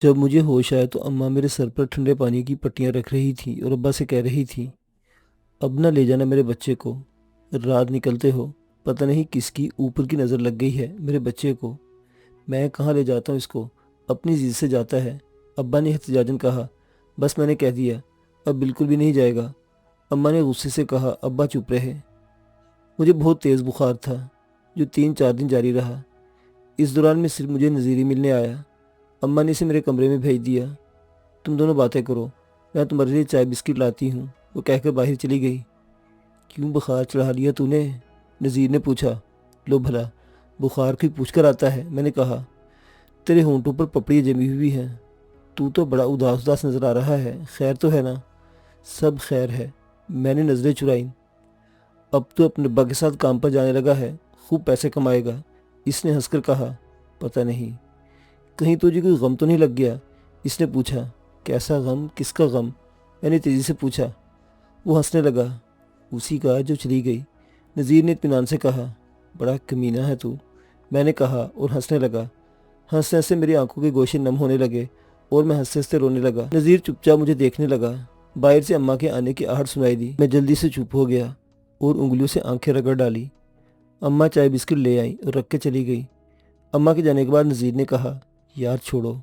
جب مجھے ہوش آیا تو اماں میرے سر پر ٹھنڈے پانی کی پٹیاں رکھ رہی تھی اور ابا سے کہہ رہی تھی، اب نہ لے جانا میرے بچے کو، رات نکلتے ہو، پتہ نہیں کس کی اوپر کی نظر لگ گئی ہے میرے بچے کو، میں کہاں لے جاتا ہوں اس کو، اپنی ضد سے جاتا ہے۔ ابا نے احتجاجاً کہا، بس میں نے کہہ دیا، اب بالکل بھی نہیں جائے گا۔ اماں نے غصے سے کہا، ابا چپ رہے۔ مجھے بہت تیز بخار تھا جو 3-4 دن جاری رہا۔ اس دوران میں صرف مجھے نذیری ملنے آیا۔ اماں نے اسے میرے کمرے میں بھیج دیا، تم دونوں باتیں کرو، میں تمہارے لیے چائے بسکٹ لاتی ہوں، وہ کہہ کر باہر چلی گئی۔ کیوں بخار چڑھا لیا تو نے؟ نذیر نے پوچھا۔ لو بھلا، بخار کوئی پوچھ کر آتا ہے، میں نے کہا۔ تیرے ہونٹوں پر پپڑیاں جمی ہوئی ہیں، تو بڑا اداس اداس نظر آ رہا ہے، خیر تو ہے نا؟ سب خیر ہے، میں نے نظریں چرائیں۔ اب تو اپنے ابا کے ساتھ کام پر جانے لگا ہے، خوب پیسے کمائے گا، اس نے ہنس کر کہا۔ پتہ نہیں، کہیں تجھے کوئی غم تو نہیں لگ گیا؟ اس نے پوچھا۔ کیسا غم؟ کس کا غم؟ میں نے تیزی سے پوچھا۔ وہ ہنسنے لگا۔ اسی کا جو چلی گئی، نذیر نے اطمینان سے کہا۔ بڑا کمینہ ہے تو، میں نے کہا اور ہنسنے لگا۔ ہنسنے سے میری آنکھوں کے گوشے نم ہونے لگے اور میں ہنستے ہنستے رونے لگا۔ نذیر چپ چاپ مجھے دیکھنے لگا۔ باہر سے اماں کے آنے کی آہٹ سنائی دی۔ میں جلدی سے چپ ہو گیا اور انگلیوں سے آنکھیں رگڑ ڈالی۔ اماں چائے بسکٹ لے آئیں اور رکھ کے چلی گئی۔ اماں کے جانے کے بعد نذیر نے کہا، یار چھوڑو،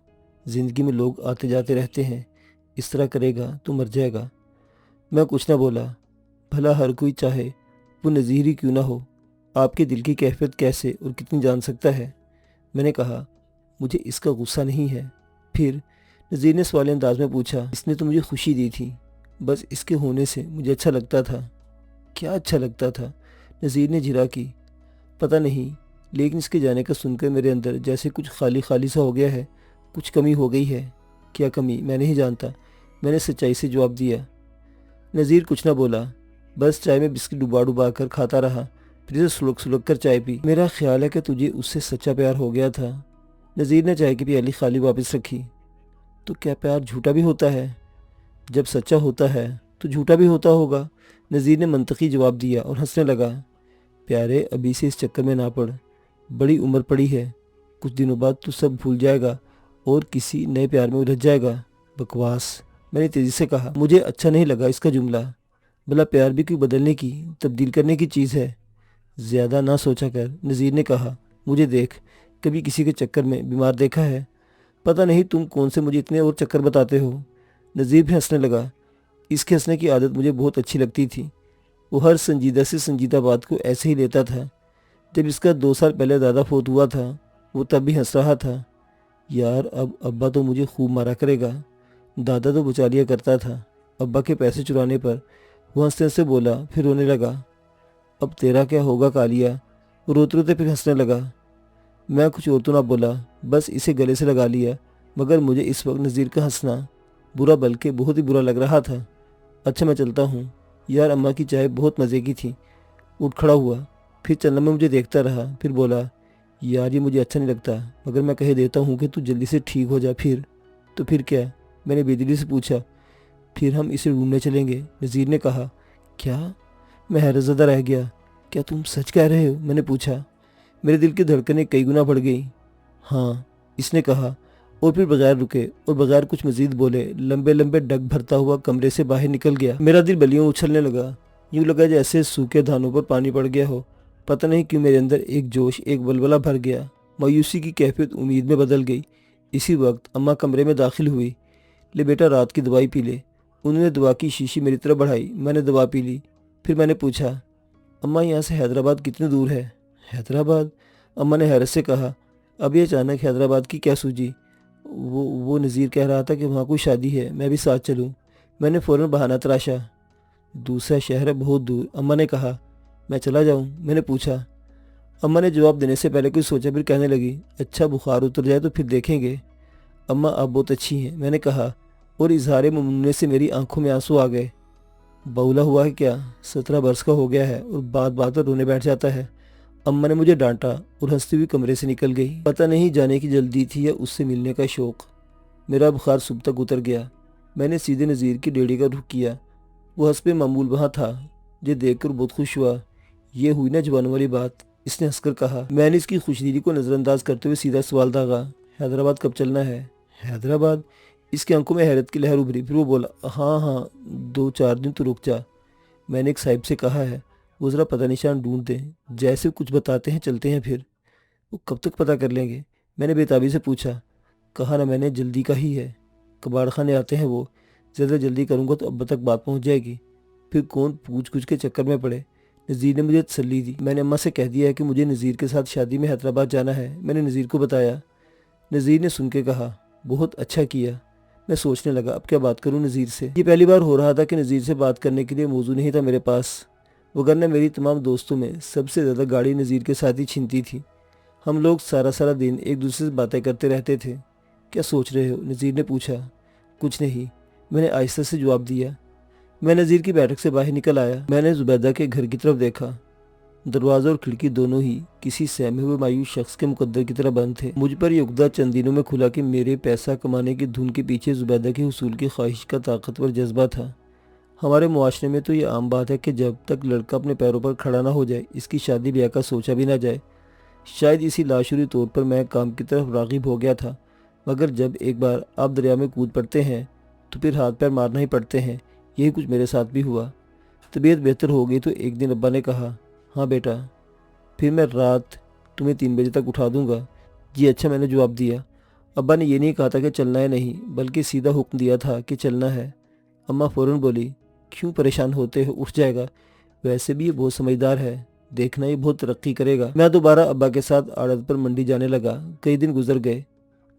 زندگی میں لوگ آتے جاتے رہتے ہیں، اس طرح کرے گا تو مر جائے گا۔ میں کچھ نہ بولا۔ بھلا ہر کوئی چاہے وہ نذیر ہی کیوں نہ ہو، آپ کے دل کی کیفیت کیسے اور کتنی جان سکتا ہے؟ میں نے کہا، مجھے اس کا غصہ نہیں ہے۔ پھر نذیر نے سوالی انداز میں پوچھا، اس نے تو مجھے خوشی دی تھی، بس اس کے ہونے سے مجھے اچھا لگتا تھا۔ کیا اچھا لگتا تھا؟ نذیر نے جھرا کی۔ پتہ نہیں، لیکن اس کے جانے کا سن کر میرے اندر جیسے کچھ خالی خالی سا ہو گیا ہے، کچھ کمی ہو گئی ہے۔ کیا کمی؟ میں نہیں جانتا، میں نے سچائی سے جواب دیا۔ نذیر کچھ نہ بولا، بس چائے میں بسکٹ ڈبا ڈبا کر کھاتا رہا، پھر اسے سلک سلک کر چائے پی۔ میرا خیال ہے کہ تجھے اس سے سچا پیار ہو گیا تھا۔ نذیر نے چائے کی پیالی خالی واپس رکھی۔ تو کیا پیار جھوٹا بھی ہوتا ہے؟ جب سچا ہوتا ہے تو جھوٹا بھی ہوتا ہوگا، نذیر نے منطقی جواب دیا اور ہنسنے لگا۔ پیارے، ابھی سے اس چکر میں نہ پڑ، بڑی عمر پڑی ہے، کچھ دنوں بعد تو سب بھول جائے گا اور کسی نئے پیار میں الجھ جائے گا۔ بکواس، میں نے تیزی سے کہا۔ مجھے اچھا نہیں لگا اس کا جملہ۔ بھلا پیار بھی کوئی بدلنے کی، تبدیل کرنے کی چیز ہے؟ زیادہ نہ سوچا کر، نذیر نے کہا۔ مجھے دیکھ، کبھی کسی کے چکر میں بیمار دیکھا ہے؟ پتہ نہیں تم کون سے مجھے اتنے اور چکر بتاتے ہو۔ نذیر بھی ہنسنے لگا۔ اس کے ہنسنے کی عادت مجھے بہت اچھی لگتی تھی۔ وہ ہر سنجیدہ سے سنجیدہ بات کو ایسے ہی لیتا تھا۔ جب اس کا 2 سال پہلے دادا فوت ہوا تھا، وہ تب بھی ہنس رہا تھا۔ یار، اب ابا تو مجھے خوب مارا کرے گا، دادا تو بچا لیا کرتا تھا ابا کے پیسے چرانے پر۔ وہ ہنستے ہنستے بولا، پھر رونے لگا۔ اب تیرا کیا ہوگا کالیا؟ وہ روتے روتے پھر ہنسنے لگا۔ میں کچھ اور تو نہ بولا، بس اسے گلے سے لگا لیا، مگر مجھے اس وقت نذیر کا ہنسنا برا، بلکہ بہت ہی برا لگ رہا تھا۔ اچھا میں چلتا ہوں، یار اماں کی چائے بہت مزے کی تھی۔ اٹھ کھڑا ہوا، پھر چلنا میں مجھے دیکھتا رہا، پھر بولا، یار یہ مجھے اچھا نہیں لگتا، مگر میں کہہ دیتا ہوں کہ تو جلدی سے ٹھیک ہو جا۔ پھر تو پھر کیا؟ میں نے بے دلی سے پوچھا۔ پھر ہم اسے ڈھونڈنے چلیں گے، نذیر نے کہا۔ کیا؟ میں حیرت زدہ رہ گیا۔ کیا تم سچ کہہ رہے ہو؟ میں نے پوچھا۔ میرے دل کی دھڑکنیں کئی گنا بڑھ گئیں۔ ہاں، اس نے کہا، اور پھر بغیر رکے اور بغیر کچھ مزید بولے لمبے لمبے ڈگ بھرتا ہوا کمرے سے باہر نکل گیا۔ میرا دل بلیوں اچھلنے لگا، یوں لگا جیسے سوکھے دھانوں پر پانی پڑ گیا ہو۔ پتہ نہیں کیوں میرے اندر ایک جوش، ایک ولولہ بھر گیا، مایوسی کی کیفیت امید میں بدل گئی۔ اسی وقت اماں کمرے میں داخل ہوئی۔ لے بیٹا، رات کی دوائی پی لے۔ انہوں نے دوا کی شیشی میری طرف بڑھائی، میں نے دوا پی لی۔ پھر میں نے پوچھا، اماں یہاں سے حیدرآباد کتنی دور ہے؟ حیدرآباد؟ اماں نے حیرت سے کہا۔ ابھی اچانک حیدرآباد کی کیا سوجی؟ وہ نذیر کہہ رہا تھا کہ وہاں کوئی شادی ہے، میں بھی ساتھ چلوں۔ میں نے فوراً بہانہ تراشا۔ دوسرا شہر ہے، بہت دور، اماں نے کہا۔ میں چلا جاؤں؟ میں نے پوچھا۔ اماں نے جواب دینے سے پہلے کچھ سوچا، پھر کہنے لگی، اچھا بخار اتر جائے تو پھر دیکھیں گے۔ اماں آپ بہت اچھی ہیں، میں نے کہا، اور اظہار ممنونیت سے میری آنکھوں میں آنسو آ گئے۔ بولا ہوا ہے کیا؟ 17 برس کا ہو گیا ہے اور بات بات پر رونے بیٹھ جاتا ہے۔ اماں نے مجھے ڈانٹا اور ہنستی ہوئی کمرے سے نکل گئی۔ پتہ نہیں جانے کی جلدی تھی یا اس سے ملنے کا شوق۔ میرا بخار صبح تک اتر گیا۔ میں نے سیدھے نذیر کی ڈیڑھی کا رخ کیا۔ وہ حسب معمول وہاں تھا۔ مجھے دیکھ کر بہت خوش ہوا۔ یہ ہوئی نا جوانوں والی بات، اس نے ہنس کر کہا۔ میں نے اس کی خوشدلی کو نظر انداز کرتے ہوئے سیدھا سوال داغا، حیدرآباد کب چلنا ہے؟ حیدرآباد؟ اس کی آنکھوں میں حیرت کی لہر ابھری۔ پھر وہ بولا، ہاں ہاں 2-4 دن تو رک جا، میں نے ایک صاحب سے کہا ہے وہ ذرا پتہ نشان ڈھونڈ دیں، جیسے کچھ بتاتے ہیں چلتے ہیں پھر۔ وہ کب تک پتہ کر لیں گے؟ میں نے بے تابی سے پوچھا۔ کہا نا میں نے، جلدی کا ہی ہے، کباڑ خانے آتے ہیں وہ، زیادہ جلدی کروں گا تو اب تک بات پہنچ جائے گی، پھر کون پوچھ گچھ کے چکر میں پڑے۔ نذیر نے مجھے تسلی دی۔ میں نے اماں سے کہہ دیا ہے کہ مجھے نذیر کے ساتھ شادی میں حیدرآباد جانا ہے، میں نے نذیر کو بتایا۔ نذیر نے سن کے کہا، بہت اچھا کیا۔ میں سوچنے لگا اب کیا بات کروں نذیر سے۔ یہ پہلی بار ہو رہا تھا کہ نذیر سے بات کرنے کے لیے موضوع نہیں تھا میرے پاس، وگرنہ میری تمام دوستوں میں سب سے زیادہ گاڑی نذیر کے ساتھ ہی چھنتی تھی۔ ہم لوگ سارا دن ایک دوسرے سے باتیں کرتے رہتے تھے۔ کیا سوچ رہے ہو؟ نذیر نے پوچھا۔ کچھ نہیں، میں نے آہستہ سے جواب دیا۔ میں نذیر کی بیٹھک سے باہر نکل آیا۔ میں نے زبیدہ کے گھر کی طرف دیکھا۔ دروازہ اور کھڑکی دونوں ہی کسی سہمے ہوئے مایوس شخص کے مقدر کی طرح بند تھے۔ مجھ پر یہ عقدہ چند دنوں میں کھلا کہ میرے پیسہ کمانے کی دھن کے پیچھے زبیدہ کے حصول کی خواہش کا طاقتور جذبہ تھا۔ ہمارے معاشرے میں تو یہ عام بات ہے کہ جب تک لڑکا اپنے پیروں پر کھڑا نہ ہو جائے اس کی شادی بیاہ کا سوچا بھی نہ جائے۔ شاید اسی لاشعوری طور پر میں کام کی طرف راغب ہو گیا تھا، مگر جب ایک بار آپ دریا میں کود پڑتے ہیں تو پھر ہاتھ پیر مارنا ہی پڑتے ہیں۔ یہی کچھ میرے ساتھ بھی ہوا۔ طبیعت بہتر ہو گئی تو ایک دن ابا نے کہا، ہاں بیٹا پھر میں رات تمہیں 3 بجے تک اٹھا دوں گا۔ جی اچھا، میں نے جواب دیا۔ ابا نے یہ نہیں کہا تھا کہ چلنا ہے نہیں، بلکہ سیدھا حکم دیا تھا کہ چلنا ہے۔ اماں فوراً بولی، کیوں پریشان ہوتے ہو، اٹھ جائے گا، ویسے بھی یہ بہت سمجھدار ہے، دیکھنا یہ بہت ترقی کرے گا۔ میں دوبارہ ابا کے ساتھ آڑت پر منڈی جانے لگا۔ کئی دن گزر گئے۔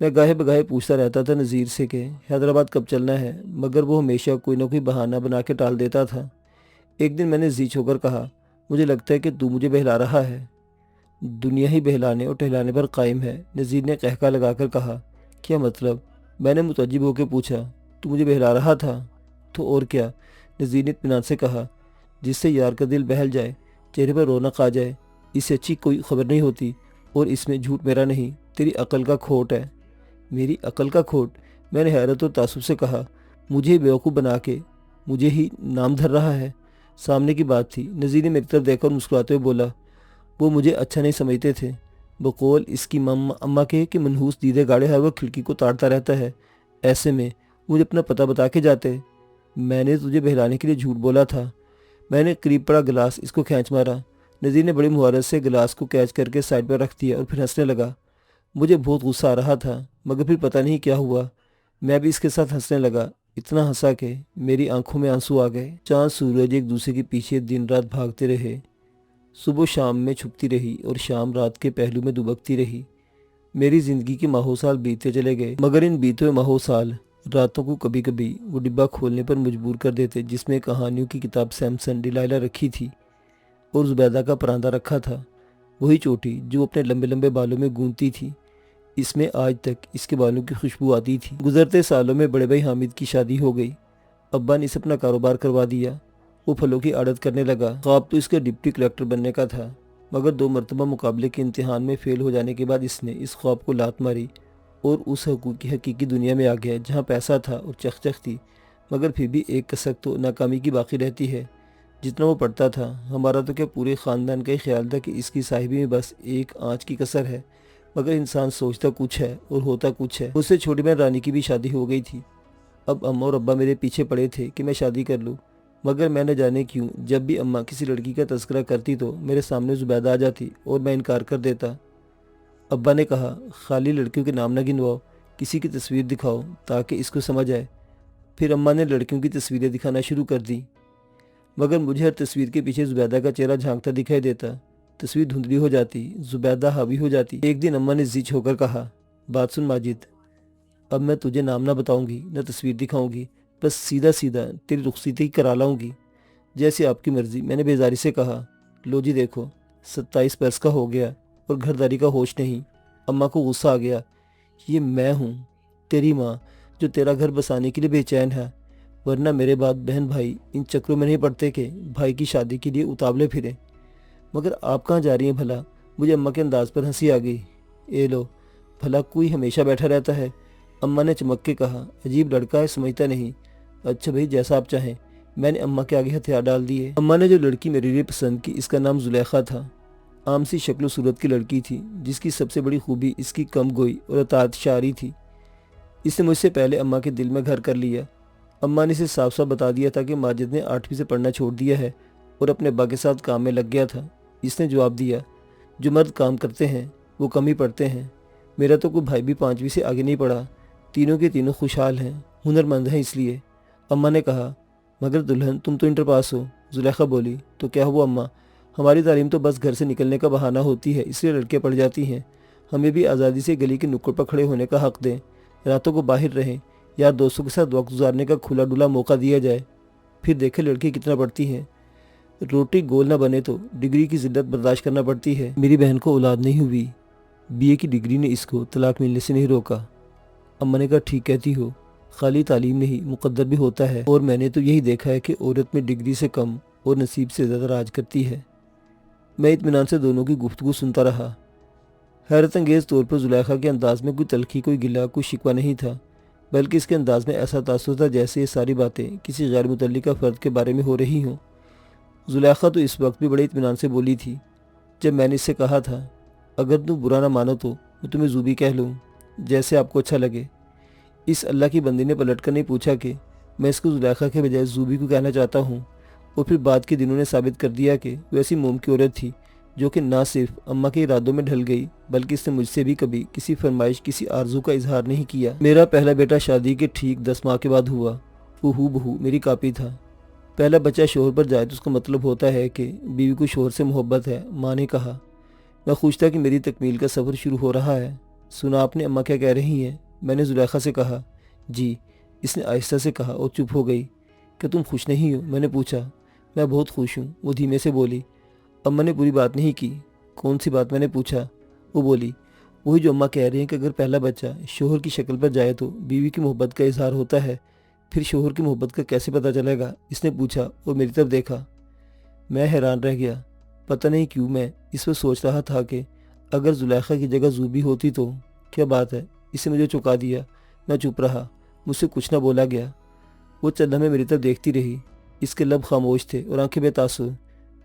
میں گاہے بگاہے پوچھتا رہتا تھا نذیر سے کہ حیدرآباد کب چلنا ہے، مگر وہ ہمیشہ کوئی نہ کوئی بہانہ بنا کے ٹال دیتا تھا۔ ایک دن میں نے زی ہو کر کہا، مجھے لگتا ہے کہ تو مجھے بہلا رہا ہے۔ دنیا ہی بہلانے اور ٹہلانے پر قائم ہے، نذیر نے قہقہ لگا کر کہا۔ کیا مطلب؟ میں نے متعجب ہو کے پوچھا۔ تو مجھے بہلا رہا تھا؟ تو اور کیا، نذیر نے اطمینان سے کہا۔ جس سے یار کا دل بہل جائے، چہرے پر رونق آ جائے، اس سے اچھی کوئی خبر نہیں ہوتی، اور اس میں جھوٹ میرا نہیں، تیری عقل کا کھوٹ ہے۔ میری عقل کا کھوٹ؟ میں نے حیرت اور تعصب سے کہا۔ مجھے بیوقوف بنا کے مجھے ہی نام دھر رہا ہے؟ سامنے کی بات تھی۔ نذیر نے میری طرف دیکھا اور مسکراتے ہوئے بولا، وہ مجھے اچھا نہیں سمجھتے تھے، بقول اس کی اماں کے کہ منحوس دیدے گاڑے ہر وقت کھڑکی کو تاڑتا رہتا ہے، ایسے میں مجھے اپنا پتہ بتا کے جاتے۔ میں نے تجھے بہلانے کے لیے جھوٹ بولا تھا۔ میں نے قریب پڑا گلاس اس کو کھینچ مارا۔ نذیر نے بڑی مہارت سے گلاس کو کیچ کر کے سائڈ پر رکھ دیا اور پھر ہنسنے لگا۔ مجھے بہت غصہ آ رہا تھا، مگر پھر پتہ نہیں کیا ہوا، میں بھی اس کے ساتھ ہنسنے لگا، اتنا ہنسا کہ میری آنکھوں میں آنسو آ گئے۔ چاند سورج ایک دوسرے کے پیچھے دن رات بھاگتے رہے، صبح شام میں چھپتی رہی اور شام رات کے پہلو میں دبکتی رہی۔ میری زندگی کے ماہو سال بیتتے چلے گئے، مگر ان بیتے ہوئے ماہو سال راتوں کو کبھی کبھی وہ ڈبہ کھولنے پر مجبور کر دیتے جس میں کہانیوں کی کتاب سیمسن ڈیلائلا رکھی تھی اور زبیدہ کا پراندہ رکھا تھا، وہی چوٹی جو وہ اپنے لمبے لمبے بالوں میں گونتی تھی۔ اس میں آج تک اس کے بالوں کی خوشبو آتی تھی۔ گزرتے سالوں میں بڑے بھائی حامد کی شادی ہو گئی۔ ابا نے اسے اپنا کاروبار کروا دیا، وہ پھلوں کی آڑت کرنے لگا۔ خواب تو اس کے ڈپٹی کلیکٹر بننے کا تھا، مگر 2 مرتبہ مقابلے کے امتحان میں فیل ہو جانے کے بعد اس نے اس خواب کو لات ماری اور اس حقیقی دنیا میں آ گیا جہاں پیسہ تھا اور چخ تھی، مگر پھر بھی ایک کسک تو ناکامی کی باقی رہتی ہے۔ جتنا وہ پڑھتا تھا، ہمارا تو کیا پورے خاندان کا ہی خیال تھا کہ اس کی صاحبی میں بس ایک آنچ کی کسر ہے، مگر انسان سوچتا کچھ ہے اور ہوتا کچھ ہے۔ مجھ سے چھوٹی بہن رانی کی بھی شادی ہو گئی تھی۔ اب اماں اور ابا میرے پیچھے پڑے تھے کہ میں شادی کر لوں، مگر میں نہ جانے کیوں جب بھی اماں کسی لڑکی کا تذکرہ کرتی تو میرے سامنے زبیدہ آ جاتی اور میں انکار کر دیتا۔ ابا نے کہا، خالی لڑکیوں کے نام نہ گنواؤ، کسی کی تصویر دکھاؤ تاکہ اس کو سمجھ آئے۔ پھر اماں نے لڑکیوں کی تصویریں دکھانا شروع کر دی، مگر مجھے ہر تصویر کے پیچھے زبیدہ کا چہرہ جھانکتا دکھائی دیتا۔ تصویر دھندلی ہو جاتی، زبیدہ حاوی ہو جاتی۔ ایک دن اماں نے زچ ہو کر کہا، بات سن ماجد، اب میں تجھے نام نہ بتاؤں گی نہ تصویر دکھاؤں گی، بس سیدھا تیری رخصتی کرا لاؤں گی، جیسی آپ کی مرضی۔ میں نے بیزاری سے کہا، لو جی دیکھو 27 برس کا ہو گیا اور گھرداری کا ہوش نہیں۔ اماں کو غصہ آ گیا، یہ میں ہوں تیری ماں جو تیرا گھر بسانے کے لیے بے چین ہے، ورنہ میرے بعد بہن بھائی ان چکروں میں نہیں پڑتے کہ بھائی کی شادی کے لیے اتابلے پھریں۔ مگر آپ کہاں جا رہی ہیں بھلا؟ مجھے اماں کے انداز پر ہنسی آ گئی۔ اے لو، بھلا کوئی ہمیشہ بیٹھا رہتا ہے؟ اماں نے چمک کے کہا، عجیب لڑکا ہے، سمجھتا نہیں۔ اچھا بھائی، جیسا آپ چاہیں۔ میں نے اماں کے آگے ہتھیار ڈال دیے۔ اماں نے جو لڑکی میرے لیے پسند کی اس کا نام زلیخا تھا۔ عام سی شکل و صورت کی لڑکی تھی جس کی سب سے بڑی خوبی اس کی کم گوئی اور اطاعت شعاری تھی۔ اس نے مجھ سے پہلے اماں کے دل میں گھر کر لیا۔ اماں نے اسے صاف صاف بتا دیا تھا کہ ماجد نے 8ویں سے پڑھنا چھوڑ دیا ہے اور اپنے ابا کے ساتھ کام میں لگ گیا تھا۔ اس نے جواب دیا، جو مرد کام کرتے ہیں وہ کم ہی پڑھتے ہیں۔ میرا تو کوئی بھائی بھی 5ویں سے آگے نہیں پڑھا، تینوں کے تینوں خوشحال ہیں، ہنر مند ہیں اس لیے۔ اماں نے کہا، مگر دلہن تم تو انٹر پاس ہو۔ زلیخا بولی، تو کیا ہوا اماں، ہماری تعلیم تو بس گھر سے نکلنے کا بہانہ ہوتی ہے، اس لیے لڑکیاں پڑھ جاتی ہیں۔ ہمیں بھی آزادی سے گلی کے نکڑ پر کھڑے ہونے کا حق دیں، راتوں کو باہر رہیں، یا دوستوں کے ساتھ وقت گزارنے کا کھلا ڈلا موقع دیا جائے، پھر دیکھیں لڑکی کتنا پڑھتی ہیں۔ روٹی گول نہ بنے تو ڈگری کی ذلت برداشت کرنا پڑتی ہے۔ میری بہن کو اولاد نہیں ہوئی، BA کی ڈگری نے اس کو طلاق ملنے سے نہیں روکا۔ اماں نے کہا، ٹھیک کہتی ہو، خالی تعلیم نہیں مقدر بھی ہوتا ہے، اور میں نے تو یہی دیکھا ہے کہ عورت میں ڈگری سے کم اور نصیب سے زیادہ راج کرتی ہے۔ میں اطمینان سے دونوں کی گفتگو سنتا رہا۔ حیرت انگیز طور پر زلیخا کے انداز میں کوئی تلخی، کوئی گلہ، کوئی شکوہ نہیں تھا، بلکہ اس کے انداز میں ایسا تاثر تھا جیسے یہ ساری باتیں کسی غیر متعلقہ فرد کے بارے میں ہو رہی ہوں۔ زلیخا تو اس وقت بھی بڑے اطمینان سے بولی تھی۔ جب میں نے اس سے کہا تھا، اگر تم برا نہ مانو تو میں تمہیں زوبی کہہ لوں، جیسے آپ کو اچھا لگے۔ اس اللہ کی بندی نے پلٹ کر نہیں پوچھا کہ میں اس کو زلیخا کے بجائے زوبی کو کہنا چاہتا ہوں، اور پھر بعد کے دنوں نے ثابت کر دیا کہ وہ ایسی موم کی عورت تھی جو کہ نہ صرف اماں کے ارادوں میں ڈھل گئی، بلکہ اس نے مجھ سے بھی کبھی کسی فرمائش، کسی آرزو کا اظہار نہیں کیا۔ میرا پہلا بیٹا شادی کے ٹھیک 10 ماہ کے بعد ہوا۔ وہ ہو بہو میری کاپی تھا۔ پہلا بچہ شوہر پر جائے تو اس کا مطلب ہوتا ہے کہ بیوی کو شوہر سے محبت ہے، ماں نے کہا۔ میں خوش تھا کہ میری تکمیل کا سفر شروع ہو رہا ہے۔ سنا آپ نے اماں کیا کہہ رہی ہیں؟ میں نے زلیخا سے کہا۔ جی، اس نے آہستہ سے کہا اور چپ ہو گئی۔ کہ تم خوش نہیں ہو؟ میں نے پوچھا۔ میں بہت خوش ہوں، وہ دھیمے سے بولی۔ اماں نے بری بات نہیں کی؟ کون سی بات؟ میں نے پوچھا۔ وہ بولی، وہی جو اماں کہہ رہی ہیں کہ اگر پہلا بچہ شوہر کی شکل پر جائے تو بیوی کی محبت کا اظہار ہوتا ہے، پھر شوہر کی محبت کا کیسے پتہ چلے گا؟ اس نے پوچھا اور میری طرف دیکھا۔ میں حیران رہ گیا۔ پتہ نہیں کیوں میں اس پر سوچ رہا تھا کہ اگر زلیخا کی جگہ زوبی ہوتی تو کیا بات ہے؟ اس نے مجھے چکا دیا۔ میں چپ رہا، مجھ سے کچھ نہ بولا گیا۔ وہ چند لمحے میری طرف دیکھتی رہی۔ اس کے لب خاموش تھے اور آنکھیں بے تاثر۔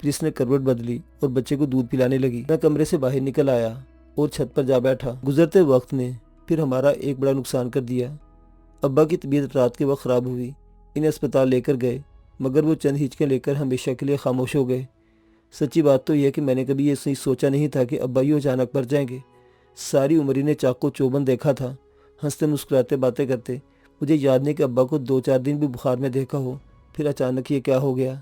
پھر اس نے کروٹ بدلی اور بچے کو دودھ پلانے لگی۔ میں کمرے سے باہر نکل آیا اور چھت پر جا بیٹھا۔ گزرتے وقت نے پھر ہمارا ایک بڑا نقصان کر دیا۔ ابا کی طبیعت رات کے وقت خراب ہوئی۔ انہیں اسپتال لے کر گئے، مگر وہ چند ہچکیں لے کر ہمیشہ کے لیے خاموش ہو گئے۔ سچی بات تو یہ ہے کہ میں نے کبھی یہ سوچا نہیں تھا کہ ابا یوں اچانک مر جائیں گے۔ ساری عمر انہیں چاقو چوبند دیکھا تھا، ہنستے مسکراتے باتیں کرتے۔ مجھے یاد نہیں کہ ابا کو 2-4 دن بھی بخار میں دیکھا ہو، پھر اچانک یہ کیا ہو گیا۔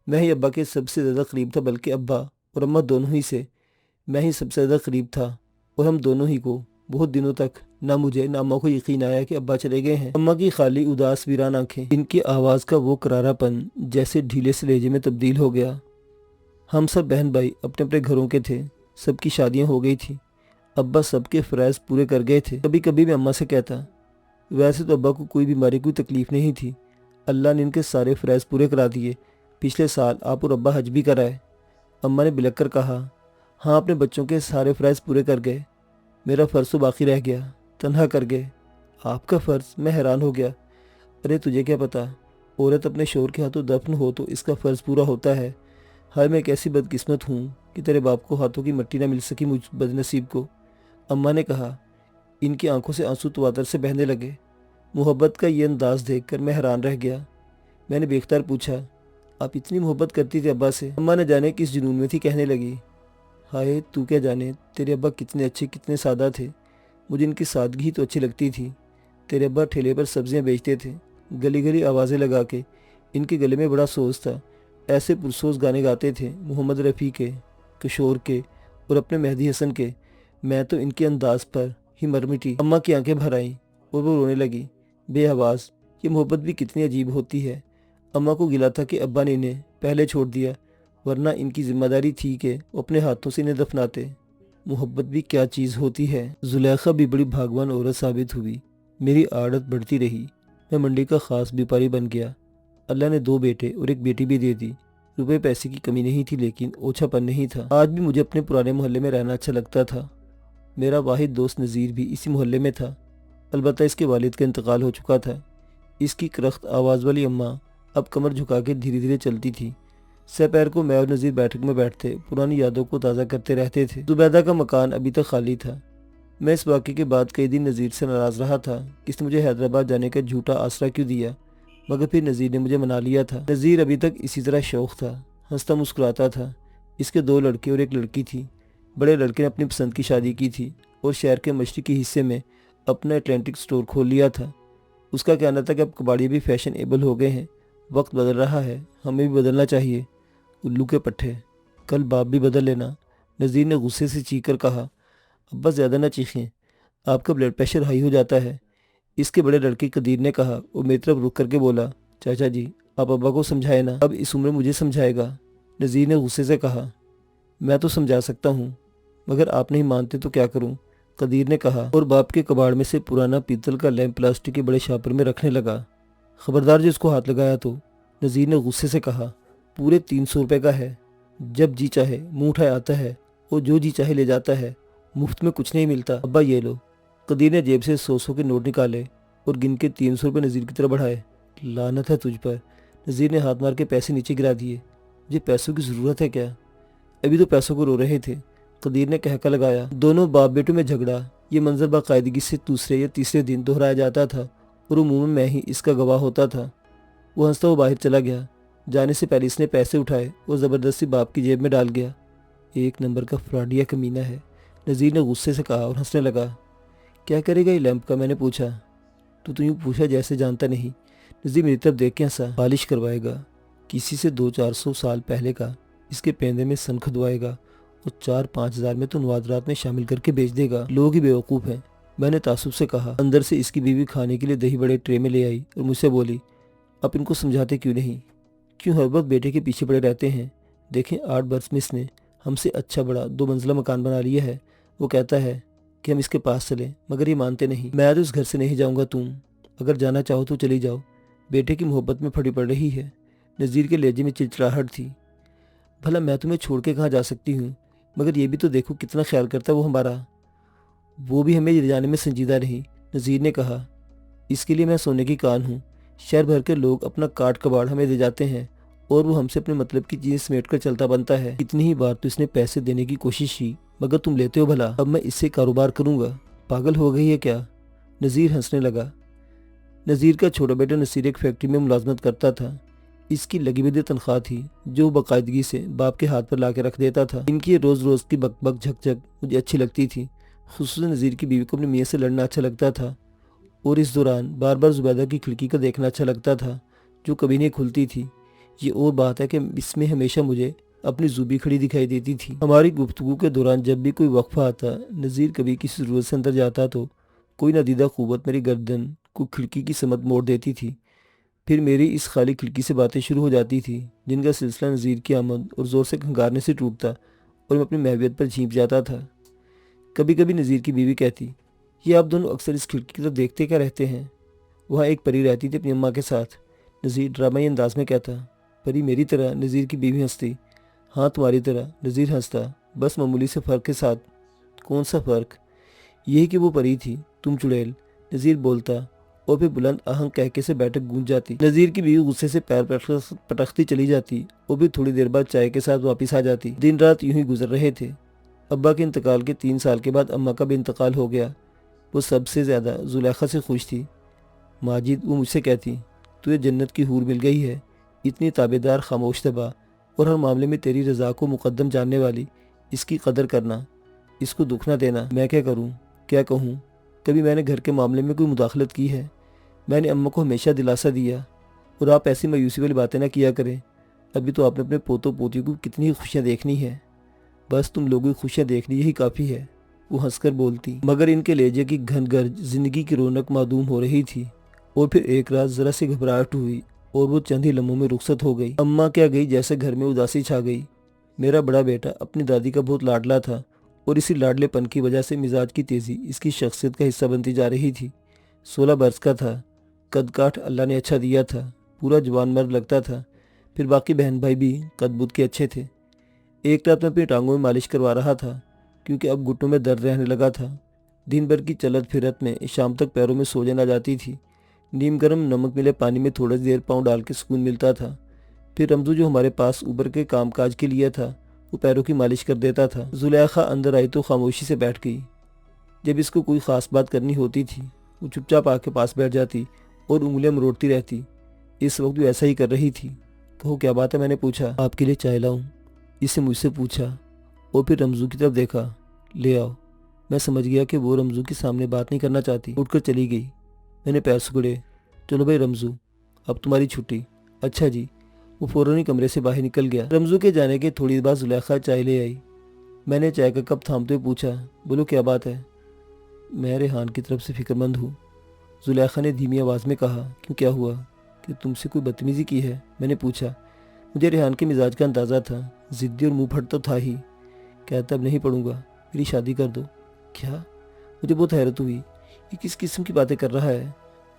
میں ہی ابا کے سب سے زیادہ قریب تھا، بلکہ ابا اور اماں دونوں ہی سے میں ہی سب سے زیادہ قریب تھا، اور ہم دونوں ہی کو بہت دنوں تک نہ مجھے نہ اماں کو یقین آیا کہ ابا چلے گئے ہیں۔ اماں کی خالی اداس ویران آنکھیں، ان کی آواز کا وہ کرارا پن جیسے ڈھیلے سے لہجے میں تبدیل ہو گیا۔ ہم سب بہن بھائی اپنے اپنے گھروں کے تھے، سب کی شادیاں ہو گئی تھی، ابا سب کے فرائض پورے کر گئے تھے۔ کبھی کبھی میں اماں سے کہتا، ویسے تو ابا کو کوئی بیماری، کوئی تکلیف نہیں تھی، اللہ نے ان کے سارے فرائض پورے کرا دیے۔ پچھلے سال آپ اور ابا حج بھی کرائے۔ اماں نے بلک کر کہا، ہاں اپنے بچوں کے سارے فرائض پورے کر گئے، میرا فرض تو باقی رہ گیا، تنہا کر گئے۔ آپ کا فرض؟ میں حیران ہو گیا۔ ارے تجھے کیا پتا، عورت اپنے شوہر کے ہاتھوں دفن ہو تو اس کا فرض پورا ہوتا ہے۔ ہائے میں کیسی بدقسمت ہوں کہ تیرے باپ کو ہاتھوں کی مٹی نہ مل سکی مجھ بد نصیب کو۔ اماں نے کہا۔ ان کی آنکھوں سے آنسو تواتر سے بہنے لگے۔ محبت کا یہ انداز دیکھ کر میں حیران رہ گیا۔ میں نے بے اختیار پوچھا، آپ اتنی محبت کرتی تھی ابا سے؟ اماں نہ جانے کس جنون میں تھی، کہنے لگی، ہائے تو کیا جانے تیرے ابا کتنے اچھے، کتنے سادہ تھے، مجھے ان کی سادگی ہی تو اچھی لگتی تھی۔ تیرے ابا ٹھیلے پر سبزیاں بیچتے تھے، گلی گلی آوازیں لگا کے، ان کے گلے میں بڑا سوز تھا، ایسے پرسوز گانے گاتے تھے، محمد رفیع کے، کشور کے اور اپنے مہدی حسن کے۔ میں تو ان کے انداز پر ہی مر مٹی۔ اماں کی آنکھیں بھر آئیں اور وہ رونے لگی بے آواز۔ یہ محبت بھی کتنی عجیب ہوتی ہے۔ اماں کو گلا تھا کہ ابا نے انہیں پہلے چھوڑ دیا، ورنہ ان کی ذمہ داری تھی کہ وہ اپنے ہاتھوں سے انہیں دفناتے۔ محبت بھی کیا چیز ہوتی ہے۔ زلیخا بھی بڑی بھاگوان عورت ثابت ہوئی۔ میری عادت بڑھتی رہی، میں منڈی کا خاص بیپاری بن گیا۔ اللہ نے 2 بیٹے اور 1 بیٹی بھی دے دی۔ روپے پیسے کی کمی نہیں تھی، لیکن اوچھا پن نہیں تھا۔ آج بھی مجھے اپنے پرانے محلے میں رہنا اچھا لگتا تھا۔ میرا واحد دوست نذیر بھی اسی محلے میں تھا، البتہ اس کے والد کا انتقال ہو چکا تھا۔ اس کی کرخت آواز والی اماں اب کمر جھکا کے دھیرے دھیرے چلتی تھی۔ سپہر کو میں اور نذیر بیٹھک میں بیٹھتے پرانی یادوں کو تازہ کرتے رہتے تھے۔ زبیدہ کا مکان ابھی تک خالی تھا۔ میں اس واقعے کے بعد کئی دن نذیر سے ناراض رہا تھا کہ اس نے مجھے حیدرآباد جانے کا جھوٹا آسرا کیوں دیا، مگر پھر نذیر نے مجھے منا لیا تھا۔ نذیر ابھی تک اسی طرح شوخ تھا، ہنستا مسکراتا تھا۔ اس کے 2 لڑکے اور 1 لڑکی تھی۔ بڑے لڑکے نے اپنی پسند کی شادی کی تھی اور شہر کے مشرقی حصے میں اپنا اٹلانٹک سٹور کھول لیا تھا۔ اس کا کہنا تھا کہ اب کباڑی بھی فیشن ایبل ہو گئے ہیں، وقت بدل رہا ہے، ہمیں بھی بدلنا چاہیے۔ الو کے پٹھے، کل باپ بھی بدل لینا۔ نذیر نے غصے سے چیخ کر کہا، ابا زیادہ نہ چیخیں، آپ کا بلڈ پریشر ہائی ہو جاتا ہے۔ اس کے بڑے لڑکے قدیر نے کہا اور میری طرف رخ کر کے بولا، چاچا جی آپ ابا کو سمجھائے نا، اب اس عمر مجھے سمجھائے گا۔ نذیر نے غصے سے کہا، میں تو سمجھا سکتا ہوں مگر آپ نہیں مانتے تو کیا کروں، قدیر نے کہا اور باپ کے کباڑ میں سے پرانا پیتل کا لیمپ پلاسٹک کے بڑے شاپر میں رکھنے لگا۔ خبردار جو اس کو ہاتھ لگایا تو، نذیر نے غصے سے کہا، پورے 300 روپے کا ہے، جب جی چاہے منہ اٹھائے آتا ہے اور جو جی چاہے لے جاتا ہے، مفت میں کچھ نہیں ملتا، ابا یہ لو۔ قدیر نے جیب سے 100 کے نوٹ نکالے اور گن کے 300 روپے نذیر کی طرف بڑھائے۔ لعنت ہے تجھ پر، نذیر نے ہاتھ مار کے پیسے نیچے گرا دیے۔ یہ پیسوں کی ضرورت ہے کیا؟ ابھی تو پیسوں کو رو رہے تھے، قدیر نے کہکا لگایا۔ دونوں باپ بیٹوں میں جھگڑا، یہ منظر باقاعدگی سے دوسرے یا تیسرے دن دہرایا جاتا تھا اور عموماً میں ہی اس کا گواہ ہوتا تھا۔ وہ ہنستا وہ باہر چلا گیا۔ جانے سے پہلے اس نے پیسے اٹھائے اور زبردستی باپ کی جیب میں ڈال گیا۔ 1 نمبر کا فراڈیا کمینہ ہے، نذیر نے غصے سے کہا اور ہنسنے لگا۔ کیا کرے گا یہ لیمپ کا، میں نے پوچھا۔ تو یوں پوچھا جیسے جانتا نہیں۔ نذیر میری طرف دیکھ کے ہنسا۔ پالش کروائے گا، کسی سے 200-400 سال پہلے کا، اس کے پیندے میں سن کھدوائے گا اور 4-5 ہزار میں تو نوادرات میں شامل کر کے بیچ دے گا۔ لوگ ہی بیوقوف ہیں، میں نے تعصب سے کہا۔ اندر سے اس کی بیوی کھانے کے لیے دہی بڑے ٹرے میں لے آئی اور مجھ سے بولی، آپ ان کو سمجھاتے کیوں نہیں؟ کیوں ہر وقت بیٹے کے پیچھے پڑے رہتے ہیں؟ دیکھیں 8 برس میں اس نے ہم سے اچھا بڑا 2 منزلہ مکان بنا لیا ہے۔ وہ کہتا ہے کہ ہم اس کے پاس چلیں مگر یہ مانتے نہیں۔ میں تو اس گھر سے نہیں جاؤں گا، تم اگر جانا چاہو تو چلی جاؤ، بیٹے کی محبت میں پھڑی پڑ رہی ہے۔ نذیر کے لہجے میں چڑچڑاہٹ تھی۔ بھلا میں تمہیں چھوڑ کے کہاں جا سکتی ہوں، مگر یہ بھی تو دیکھو کتنا خیال کرتا ہے وہ ہمارا۔ وہ بھی ہمیں لے جانے میں سنجیدہ رہی، نذیر نے کہا۔ اس کے لیے میں سونے کی کان ہوں۔ شہر بھر کے لوگ اپنا کاٹ کباڑ ہمیں دے جاتے ہیں اور وہ ہم سے اپنے مطلب کی چیزیں سمیٹ کر چلتا بنتا ہے۔ اتنی ہی بار تو اس نے پیسے دینے کی کوشش کی مگر تم لیتے ہو بھلا۔ اب میں اس سے کاروبار کروں گا، پاگل ہو گئی ہے کیا؟ نذیر ہنسنے لگا۔ نذیر کا چھوٹا بیٹا نصیر ایک فیکٹری میں ملازمت کرتا تھا۔ اس کی لگی بدی تنخواہ تھی جو باقاعدگی سے باپ کے ہاتھ پر لا کے رکھ دیتا تھا۔ ان کی روز روز کی بک بک جھک جھک مجھے اچھی لگتی تھی، خصوصاً نذیر کی بیوی کو اپنے میاں سے لڑنا اچھا لگتا تھا اور اس دوران بار بار زبیدہ کی کھڑکی کا دیکھنا اچھا لگتا تھا جو کبھی نہیں کھلتی تھی۔ یہ اور بات ہے کہ اس میں ہمیشہ مجھے اپنی زوبی کھڑی دکھائی دیتی تھی۔ ہماری گفتگو کے دوران جب بھی کوئی وقفہ آتا، نذیر کبھی کسی ضرورت سے اندر جاتا تو کوئی نادیدہ قوت میری گردن کو کھڑکی کی سمت موڑ دیتی تھی۔ پھر میری اس خالی کھڑکی سے باتیں شروع ہو جاتی تھی جن کا سلسلہ نذیر کی آمد اور زور سے کھنگارنے سے ٹوٹتا اور میں اپنی محویت پر جھینپ جاتا تھا۔ کبھی کبھی نذیر کی بیوی کہتی، یہ آپ دونوں اکثر اس کھڑکی کی طرف دیکھتے کیا رہتے ہیں؟ وہاں ایک پری رہتی تھی اپنی اماں کے ساتھ، نذیر ڈرامائی انداز میں کہتا۔ پری میری طرح؟ نذیر کی بیوی ہنستی۔ ہاں تمہاری طرح، نذیر ہنستا، بس معمولی سے فرق کے ساتھ۔ کون سا فرق؟ یہی کہ وہ پری تھی، تم چڑیل، نذیر بولتا اور پھر بلند آہنگ کہکے سے بیٹھک گونج جاتی۔ نذیر کی بیوی غصے سے پیر پٹختی چلی جاتی اور پھر تھوڑی دیر بعد چائے کے ساتھ واپس آ جاتی۔ دن رات یوں ہی گزر رہے تھے۔ ابا کے انتقال کے 3 سال کے بعد اماں کا بھی انتقال ہو گیا۔ وہ سب سے زیادہ زلیخا سے خوش تھی۔ ماجد، وہ مجھ سے کہتی، تجھے جنت کی حور مل گئی ہے، اتنی تابعدار، خاموش طبع اور ہر معاملے میں تیری رضا کو مقدم جاننے والی، اس کی قدر کرنا، اس کو دکھ نہ دینا۔ میں کیا کروں، کیا کہوں؟ کبھی میں نے گھر کے معاملے میں کوئی مداخلت کی ہے؟ میں نے اماں کو ہمیشہ دلاسا دیا، اور آپ ایسی مایوسی والی باتیں نہ کیا کریں۔ ابھی تو آپ نے اپنے پوتوں پوتیوں کو کتنی ہی خوشیاں دیکھنی ہیں، بس تم لوگوں کی خوشیاں دیکھنی یہی کافی ہے، وہ ہنس کر بولتی۔ مگر ان کے لہجے کی گھن گرج زندگی کی رونق معدوم ہو رہی تھی، اور پھر ایک رات ذرا سی گھبراہٹ ہوئی اور وہ چند ہی لمحوں میں رخصت ہو گئی۔ اماں کیا گئی جیسے گھر میں اداسی چھا گئی۔ میرا بڑا بیٹا اپنی دادی کا بہت لاڈلا تھا اور اسی لاڈلے پن کی وجہ سے مزاج کی تیزی اس کی شخصیت کا حصہ بنتی جا رہی تھی۔ 16 برس کا تھا، قد کاٹ اللہ نے اچھا دیا تھا، پورا جوان مرد لگتا تھا، پھر باقی بہن بھائی بھی قد بد کے اچھے تھے۔ ایک رات میں اپنی ٹانگوں میں مالش کروا رہا تھا کیونکہ اب گھٹنوں میں درد رہنے لگا تھا۔ دن بھر کی چلت پھرت میں شام تک پیروں میں سوجن آ جاتی تھی۔ نیم گرم نمک ملے پانی میں تھوڑا دیر پاؤں ڈال کے سکون ملتا تھا۔ پھر رمزو جو ہمارے پاس اوبر کے کام کاج کے لیے تھا وہ پیروں کی مالش کر دیتا تھا۔ زلیخا اندر آئی تو خاموشی سے بیٹھ گئی۔ جب اس کو کوئی خاص بات کرنی ہوتی تھی وہ چپ چاپ آ کے پاس بیٹھ جاتی اور انگلیاں مروڑتی رہتی۔ اس وقت بھی ایسا ہی کر رہی تھی۔ کہو کیا بات ہے؟ میں نے پوچھا۔ آپ کے لیے چائے لاؤں؟ اس نے مجھ سے پوچھا اور پھر رمزو کی طرف دیکھا۔ لے آؤ۔ میں سمجھ گیا کہ وہ رمزو کے سامنے بات نہیں کرنا چاہتی، اٹھ کر چلی گئی۔ میں نے پیر سکڑے۔ چلو بھائی رمزو، اب تمہاری چھٹی۔ اچھا جی۔ وہ فوراً ہی کمرے سے باہر نکل گیا۔ رمزو کے جانے کے تھوڑی بعد زلیخا چائے لے آئی۔ میں نے چائے کا کپ تھامتے ہوئے پوچھا، بولو کیا بات ہے؟ میں ریحان کی طرف سے فکر مند ہوں، زلیخا نے دھیمی آواز میں کہا۔ کیوں، کیا ہوا؟ کہ تم سے کوئی بدتمیزی کی ہے؟ میں نے پوچھا۔ مجھے ریحان کے مزاج کا اندازہ تھا، ضدی اور منہ پھٹ تو تھا ہی۔ کہتا اب نہیں پڑھوں گا، میری شادی کر دو۔ کیا؟ مجھے بہت حیرت ہوئی، یہ کس قسم کی باتیں کر رہا ہے؟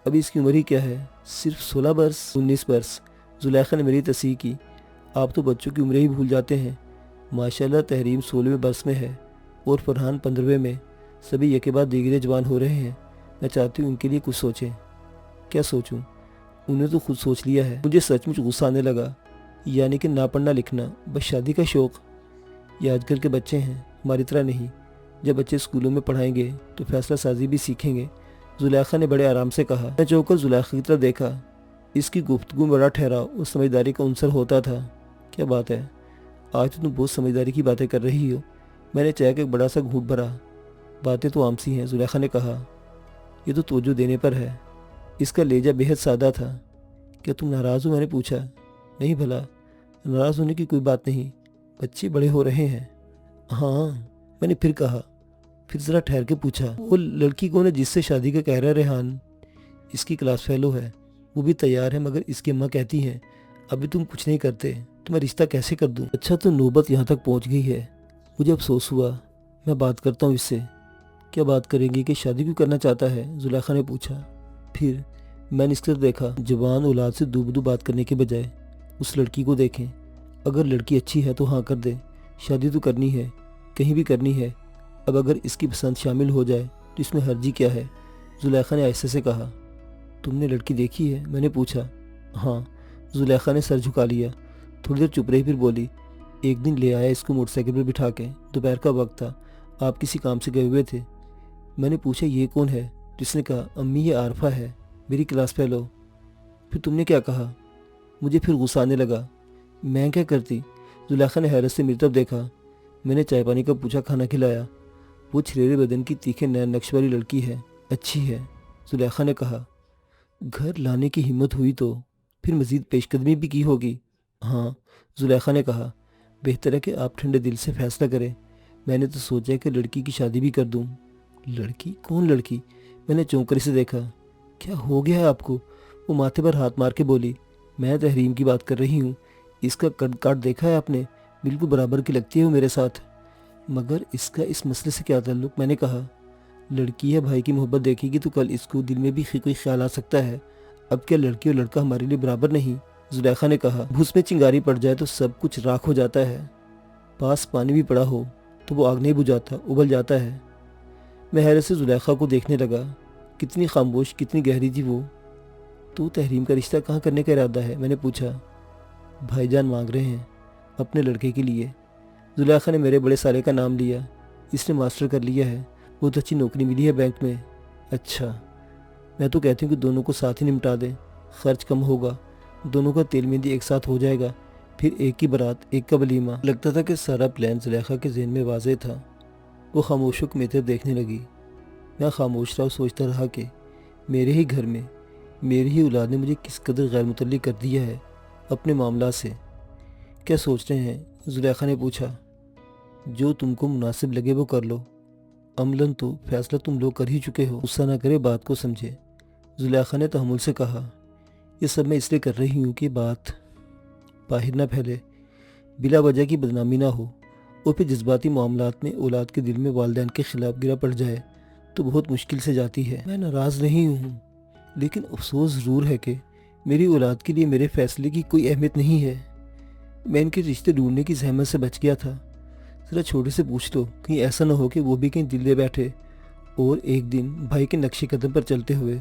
ابھی اس کی عمر ہی کیا ہے؟ صرف 16 برس؟ 19 برس؟ زلیخا نے میری تصحیح کی۔ آپ تو بچوں کی عمریں ہی بھول جاتے ہیں۔ ماشاءاللہ تحریم 16ویں برس میں ہے اور فرحان 15ویں میں۔ سبھی یکے بعد دیگرے جوان ہو رہے ہیں۔ میں چاہتی ہوں ان کے لیے کچھ سوچیں۔ کیا سوچوں؟ انہیں تو خود سوچ لیا ہے۔ مجھے سچ مچ غصہ آنے لگا۔ یعنی کہ نہ پڑھنا لکھنا، بس شادی کا شوق۔ یہ آج کل کے بچے ہیں، ہماری طرح نہیں۔ جب بچے اسکولوں میں پڑھائیں گے تو فیصلہ سازی بھی سیکھیں گے، زلیخا نے بڑے آرام سے کہا۔ میں چوک کر زلیخا کی طرف دیکھا۔ اس کی گفتگو میں بڑا ٹھہراؤ اور سمجھداری کا عنصر ہوتا تھا۔ کیا بات ہے؟ آج تو تم بہت سمجھداری کی باتیں کر رہی ہو۔ میں نے چائے کا ایک بڑا سا گھونٹ بھرا۔ باتیں تو عام سی ہیں، زلیخا نے کہا۔ یہ تو توجہ دینے پر ہے۔ اس کا لہجہ بے حد سادہ تھا۔ کیا تم ناراض ہو؟ میں نے پوچھا۔ نہیں بھلا، ناراض ہونے کی کوئی بات نہیں، بچے بڑے ہو رہے ہیں۔ ہاں، میں نے پھر کہا۔ پھر ذرا ٹھہر کے پوچھا، وہ لڑکی کون ہے جس سے شادی کا کہہ رہا ہے ریحان؟ اس کی کلاس فیلو ہے، وہ بھی تیار ہے، مگر اس کی اماں کہتی ہیں ابھی تم کچھ نہیں کرتے تو میں رشتہ کیسے کر دوں؟ اچھا تو نوبت یہاں تک پہنچ گئی ہے۔ مجھے افسوس ہوا۔ میں بات کرتا ہوں اس سے۔ کیا بات کریں گی؟ کہ شادی کیوں کرنا چاہتا ہے؟ زلیخا نے پوچھا۔ پھر میں نے اس طرف دیکھا۔ جوان اولاد سے دو بدو بات کرنے کے بجائے اس لڑکی کو دیکھیں۔ اگر لڑکی اچھی ہے تو ہاں کر دے، شادی تو کرنی ہے، کہیں بھی کرنی ہے۔ اب اگر اس کی پسند شامل ہو جائے تو اس میں حرجی کیا ہے؟ زلیخا نے آہستہ سے کہا۔ تم نے لڑکی دیکھی ہے؟ میں نے پوچھا۔ ہاں۔ زلیخا نے سر جھکا لیا۔ تھوڑی دیر چپ رہی، پھر بولی۔ ایک دن لے آیا اس کو موٹر سائیکل پر بٹھا کے، دوپہر کا وقت تھا، آپ کسی کام سے گئے ہوئے تھے۔ میں نے پوچھا یہ کون ہے؟ جس نے کہا امی یہ عارفہ ہے، میری کلاس فیلو۔ پھر تم نے کیا کہا؟ مجھے پھر غصہ آنے لگا۔ میں کیا کرتی؟ زلیخا نے حیرت سے میری طرف دیکھا۔ میں نے چائے پانی کا پوچھا، کھانا کھلایا۔ وہ چھریرے بدن کی تیکھے نین نقش والی لڑکی ہے، اچھی ہے، زلیخا نے کہا۔ گھر لانے کی ہمت ہوئی تو پھر مزید پیش قدمی بھی کی ہوگی۔ ہاں، زلیخا نے کہا۔ بہتر ہے کہ آپ ٹھنڈے دل سے فیصلہ کریں۔ میں نے تو سوچا کہ لڑکی کی شادی بھی کر دوں۔ لڑکی؟ کون لڑکی؟ میں نے چونک کر اسے دیکھا۔ کیا ہو گیا ہے آپ کو؟ وہ ماتھے پر ہاتھ مار کے بولی۔ میں تحریم کی بات کر رہی ہوں، اس کا کٹ کاٹ دیکھا ہے آپ نے؟ بالکل برابر کی لگتی ہے وہ میرے ساتھ۔ مگر اس کا اس مسئلے سے کیا تعلق؟ میں نے کہا۔ لڑکی ہے، بھائی کی محبت دیکھے گی تو کل اس کو دل میں بھی کوئی خیال آ سکتا ہے۔ اب کیا لڑکی اور لڑکا ہمارے لیے برابر نہیں؟ زلیخا نے کہا۔ بھوس میں چنگاری پڑ جائے تو سب کچھ راکھ ہو جاتا ہے، پاس پانی بھی پڑا ہو تو وہ آگ نہیں بجھاتا، ابل جاتا ہے۔ میں حیرت سے زلیخا کو دیکھنے لگا۔ کتنی خاموش، کتنی گہری تھی وہ۔ تو تحریم کا رشتہ کہاں کرنے کا ارادہ ہے؟ میں نے پوچھا۔ بھائی جان مانگ رہے ہیں اپنے لڑکے کے لیے۔ زلیخا نے میرے بڑے سالے کا نام لیا۔ اس نے ماسٹر کر لیا ہے، بہت اچھی نوکری ملی ہے بینک میں۔ اچھا، میں تو کہتی ہوں کہ دونوں کو ساتھ ہی نمٹا دیں، خرچ کم ہوگا، دونوں کا تیل مہندی ایک ساتھ ہو جائے گا، پھر ایک کی برات، ایک کا ولیمہ۔ لگتا تھا کہ سارا پلان زلیخا کے ذہن میں واضح تھا۔ وہ خاموش ہو کے میری طرف دیکھنے لگی۔ میں خاموش رہا اور سوچتا رہا کہ میرے ہی گھر میں میری ہی اولاد نے مجھے کس قدر غیر متعلق کر دیا ہے اپنے معاملات سے۔ کیا سوچ رہے ہیں؟ زلیخا نے پوچھا۔ جو تم کو مناسب لگے وہ کر لو، عملاً تو فیصلہ تم لوگ کر ہی چکے ہو، غصہ نہ کرے، بات کو سمجھے۔ زلیخا نے تحمل سے کہا۔ یہ سب میں اس لیے کر رہی ہوں کہ بات باہر نہ پھیلے، بلا وجہ کی بدنامی نہ ہو، اور پھر جذباتی معاملات میں اولاد کے دل میں والدین کے خلاف گرا پڑ جائے تو بہت مشکل سے جاتی ہے۔ میں ناراض نہیں ہوں، لیکن افسوس ضرور ہے کہ میری اولاد کے لیے میرے فیصلے کی کوئی اہمیت نہیں ہے۔ میں ان کے رشتے ڈھونڈنے کی زحمت سے بچ گیا تھا۔ ذرا چھوٹے سے پوچھ لو، کہیں ایسا نہ ہو کہ وہ بھی کہیں دل دے بیٹھے اور ایک دن بھائی کے نقش قدم پر چلتے ہوئے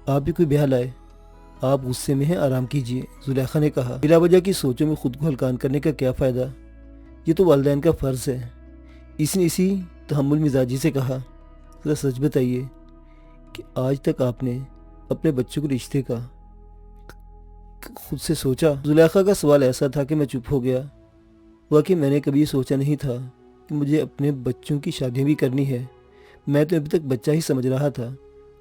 آپ بھی کوئی بیاہ لائے۔ آپ غصے میں ہیں، آرام کیجیے، زلیخا نے کہا۔ بلا وجہ کی سوچوں میں خود کو ہلکان کرنے کا کیا فائدہ؟ یہ تو والدین کا فرض ہے۔ اس نے اسی تحمل مزاجی سے کہا۔ ذرا سچ بتائیے کہ آج تک آپ نے اپنے بچوں کے رشتے کا خود سے سوچا؟ زلیخا کا سوال ایسا تھا کہ میں چپ ہو گیا۔ واقعی میں نے کبھی یہ سوچا نہیں تھا کہ مجھے اپنے بچوں کی شادیاں بھی کرنی ہے۔ میں تو ابھی تک بچہ ہی سمجھ رہا تھا،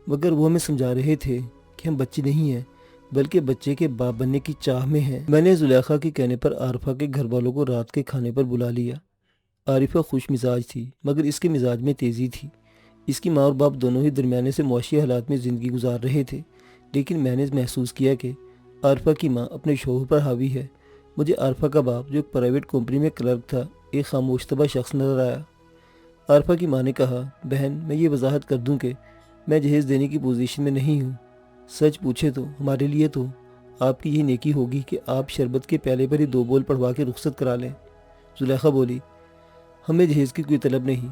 مگر وہ ہمیں سمجھا رہے تھے کہ ہم بچے نہیں ہیں بلکہ بچے کے باپ بننے کی چاہ میں ہیں۔ میں نے زلیخا کے کہنے پر عارفہ کے گھر والوں کو رات کے کھانے پر بلا لیا۔ عارفہ خوش مزاج تھی مگر اس کے مزاج میں تیزی تھی۔ اس کی ماں اور باپ دونوں ہی درمیانے سے معاشی حالات میں زندگی گزار رہے تھے، لیکن میں نے محسوس کیا کہ عارفہ کی ماں اپنے شوہر پر حاوی ہے۔ مجھے عارفہ کا باپ جو ایک پرائیویٹ کمپنی میں کلرک تھا ایک خاموش طبع شخص نظر آیا۔ عارفہ کی ماں نے کہا، بہن میں یہ وضاحت کر دوں کہ میں جہیز دینے کی پوزیشن میں نہیں ہوں۔ سچ پوچھے تو ہمارے لیے تو آپ کی یہ نیکی ہوگی کہ آپ شربت کے پیالے پر ہی 2 بول پڑھوا کے رخصت کرا لیں۔ زلیخا بولی، ہمیں جہیز کی کوئی طلب نہیں،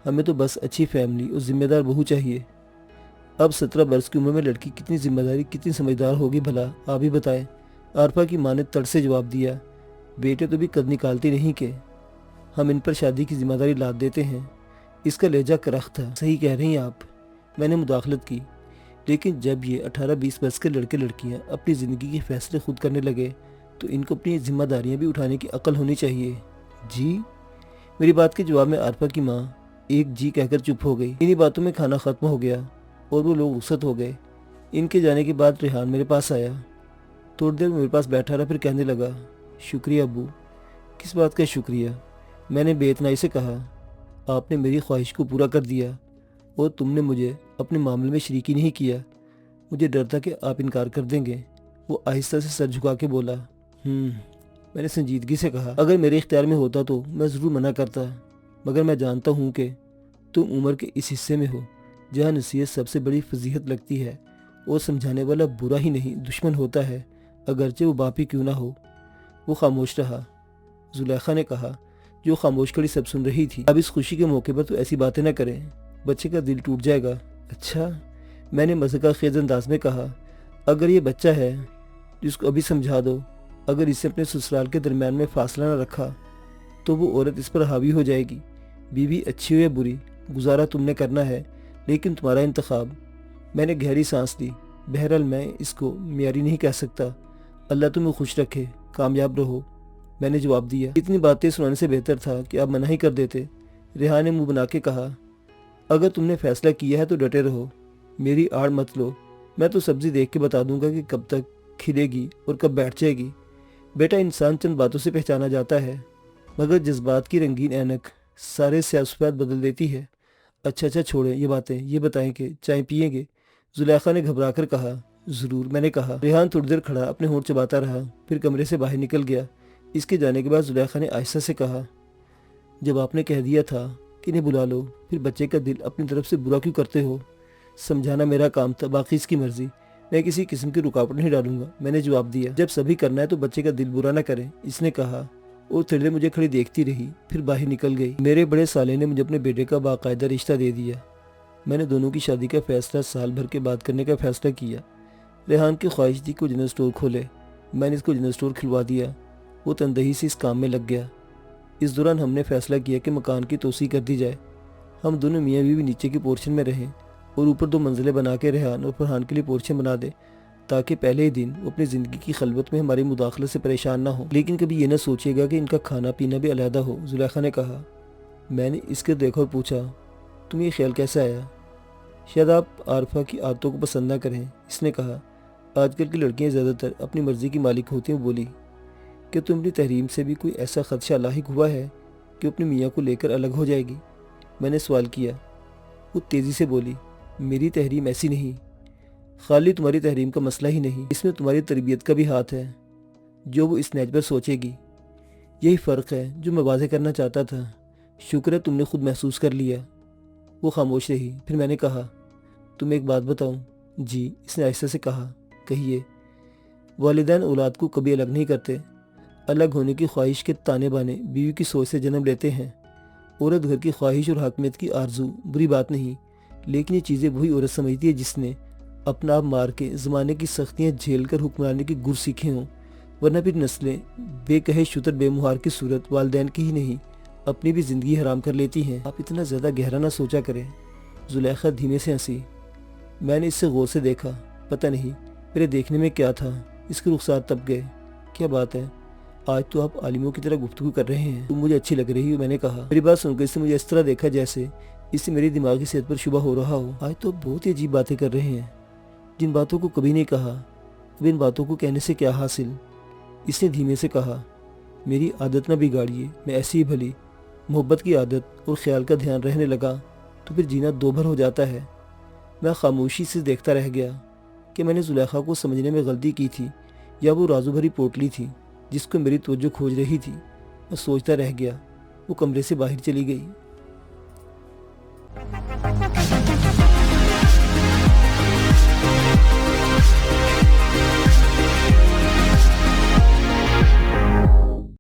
ہمیں تو بس اچھی فیملی اور ذمہ دار بہو چاہیے۔ اب 17 برس کی عمر میں لڑکی کتنی ذمہ داری کتنی سمجھدار ہوگی بھلا آپ ہی بتائیں۔ عارفہ کی ماں نے تڑ سے جواب دیا، بیٹے تو بھی قد نکالتی نہیں کہ ہم ان پر شادی کی ذمہ داری لاد دیتے ہیں۔ اس کا لہجہ کرخت تھا۔ صحیح کہہ رہی ہیں آپ، میں نے مداخلت کی، لیکن جب یہ 18-20 برس کے لڑکے لڑکیاں اپنی زندگی کے فیصلے خود کرنے لگے تو ان کو اپنی ذمہ داریاں بھی اٹھانے کی عقل ہونی چاہیے۔ جی؟ میری بات کے جواب میں عارفہ کی ماں ایک جی کہہ کر چپ ہو گئی۔ انہی باتوں میں کھانا ختم ہو گیا اور وہ لوگ رخصت ہو گئے۔ ان کے جانے کے بعد ریحان میرے پاس آیا، تھوڑی دیر میرے پاس بیٹھا رہا، پھر کہنے لگا، شکریہ ابو۔ کس بات کا شکریہ؟ میں نے بے اتنائی سے کہا، آپ نے میری خواہش کو پورا کر دیا اور تم نے مجھے اپنے معاملے میں شریک ہی نہیں کیا۔ مجھے ڈر تھا کہ آپ انکار کر دیں گے۔ وہ آہستہ سے سر جھکا کے بولا، میں نے سنجیدگی سے کہا، اگر میرے اختیار میں ہوتا تو میں ضرور منع کرتا، مگر میں جانتا ہوں کہ تم عمر کے اس حصے میں ہو جہاں نصیحت سب سے بڑی فضیحت لگتی ہے اور سمجھانے والا برا ہی نہیں دشمن ہوتا ہے، اگرچہ وہ باپ ہی کیوں نہ ہو۔ وہ خاموش رہا۔ زلیخا نے کہا، جو خاموش کھڑی سب سن رہی تھی، اب اس خوشی کے موقع پر تو ایسی باتیں نہ کریں، بچے کا دل ٹوٹ جائے گا۔ اچھا، میں نے مذاق خیز انداز میں کہا، اگر یہ بچہ ہے جس کو ابھی سمجھا دو، اگر اسے اپنے سسرال کے درمیان میں فاصلہ نہ رکھا تو وہ عورت اس پر حاوی ہو جائے گی۔ بیوی اچھی ہو یا بری، گزارا تم نے کرنا ہے، لیکن تمہارا انتخاب۔ میں نے گہری سانس لی۔ بہرحال میں اس کو معیاری نہیں کہہ سکتا۔ اللہ تمہیں خوش رکھے، کامیاب رہو، میں نے جواب دیا۔ اتنی باتیں سنانے سے بہتر تھا کہ آپ منع ہی کر دیتے۔ ریحان نے منہ بنا کے کہا، اگر تم نے فیصلہ کیا ہے تو ڈٹے رہو، میری آڑ مت لو۔ میں تو سبزی دیکھ کے بتا دوں گا کہ کب تک کھلے گی اور کب بیٹھ جائے گی۔ بیٹا، انسان چند باتوں سے پہچانا جاتا ہے، مگر جذبات کی رنگین اینک سارے سیاہ سفید بدل دیتی ہے۔ اچھا چھوڑیں یہ باتیں، یہ بتائیں کہ چائے پیئیں گے؟ زلیخا نے گھبرا کر کہا، ضرور، میں نے کہا۔ ریحان تھوڑی دیر کھڑا اپنے ہونٹ چباتا رہا، پھر کمرے سے باہر نکل گیا۔ اس کے جانے کے بعد زلیخا نے آہستہ سے کہا، جب آپ نے کہہ دیا تھا کہ انہیں بلا لو، پھر بچے کا دل اپنی طرف سے برا کیوں کرتے ہو؟ سمجھانا میرا کام تھا، باقی اس کی مرضی، میں کسی قسم کی رکاوٹ نہیں ڈالوں گا، میں نے جواب دیا۔ جب سبھی کرنا ہے تو بچے کا دل برا نہ کریں، اس نے کہا، اور تھوڑی دیر مجھے کھڑی دیکھتی رہی، پھر باہر نکل گئی۔ میرے بڑے سالے نے مجھے اپنے بیٹے کا باقاعدہ رشتہ دے دیا۔ میں نے دونوں کی شادی کا فیصلہ سال بھر کے بعد کرنے کا فیصلہ کیا۔ ریحان کی خواہش تھی کہ وہ جنرل اسٹور کھولے، میں نے اس کو جنرل اسٹور کھلوا دیا۔ وہ تندہی سے اس کام میں لگ گیا۔ اس دوران ہم نے فیصلہ کیا کہ مکان کی توسیع کر دی جائے، ہم دونوں میاں بیوی نیچے کی پورشن میں رہیں اور اوپر 2 منزلیں بنا کے ریحان اور فرحان کے لیے پورشن بنا دے، تاکہ پہلے ہی دن وہ اپنی زندگی کی خلوت میں ہماری مداخلت سے پریشان نہ ہو، لیکن کبھی یہ نہ سوچے گا کہ ان کا کھانا پینا بھی علیحدہ ہو۔ زلیخا نے کہا۔ میں نے اس کے دیکھا اور پوچھا، تمہیں یہ خیال کیسے آیا؟ شاید آپ عارفہ کی عادتوں کو پسند نہ کریں، اس نے کہا۔ آج کل کی لڑکیاں زیادہ تر اپنی مرضی کی مالک ہوتی ہیں۔ بولی، کہ تم اپنی تحریم سے بھی کوئی ایسا خدشہ لاحق ہوا ہے کہ اپنی میاں کو لے کر الگ ہو جائے گی؟ میں نے سوال کیا۔ وہ تیزی سے بولی، میری تحریم ایسی نہیں، خالی تمہاری تحریم کا مسئلہ ہی نہیں، اس میں تمہاری تربیت کا بھی ہاتھ ہے، جو وہ اس نیج پر سوچے گی۔ یہی فرق ہے جو میں واضح کرنا چاہتا تھا، شکر ہے تم نے خود محسوس کر لیا۔ وہ خاموش رہی، پھر میں نے کہا، تمہیں ایک بات بتاؤں؟ جی، اس نے آہستہ سے کہا۔ کہیے۔ والدین اولاد کو کبھی الگ نہیں کرتے، الگ ہونے کی خواہش کے تانے بانے بیوی کی سوچ سے جنم لیتے ہیں۔ عورت گھر کی خواہش اور حاکمیت کی آرزو بری بات نہیں، لیکن یہ چیزیں وہی عورت سمجھتی ہے جس نے اپنا آپ مار کے زمانے کی سختیاں جھیل کر حکمرانی کے گر سیکھے ہوں، ورنہ پھر نسلیں بے کہے شتر بے مہار کی صورت والدین کی ہی نہیں اپنی بھی زندگی حرام کر لیتی ہیں۔ آپ اتنا زیادہ گہرا نہ سوچا کریں، زلیخا دھیمے سے ہنسی۔ میں نے اس سے غور سے دیکھا۔ پتہ نہیں میرے دیکھنے میں کیا تھا، اس کے رخسار تپ گئے۔ کیا بات ہے، آج تو آپ عالموں کی طرح گفتگو کر رہے ہیں، تم مجھے اچھی لگ رہی ہو، میں نے کہا۔ میری بات سن کر اس نے مجھے اس طرح دیکھا جیسے اس سے میری دماغی صحت پر شبہ ہو رہا ہو۔ آج تو بہت ہی عجیب باتیں کر رہے ہیں، جن باتوں کو کبھی نہیں کہا، اب ان باتوں کو کہنے سے کیا حاصل؟ اس نے دھیمے سے کہا۔ میری عادت نہ بگاڑیے، میں ایسی ہی بھلی۔ محبت کی عادت اور خیال کا دھیان رہنے لگا تو پھر جینا دو بھر ہو جاتا ہے۔ میں خاموشی سے دیکھتا رہ گیا کہ میں نے زلیخا کو سمجھنے میں غلطی کی تھی یا وہ رازو بھری پوٹلی تھی جس کو میری توجہ کھوج رہی تھی۔ میں سوچتا رہ گیا۔ وہ کمرے سے باہر چلی گئی۔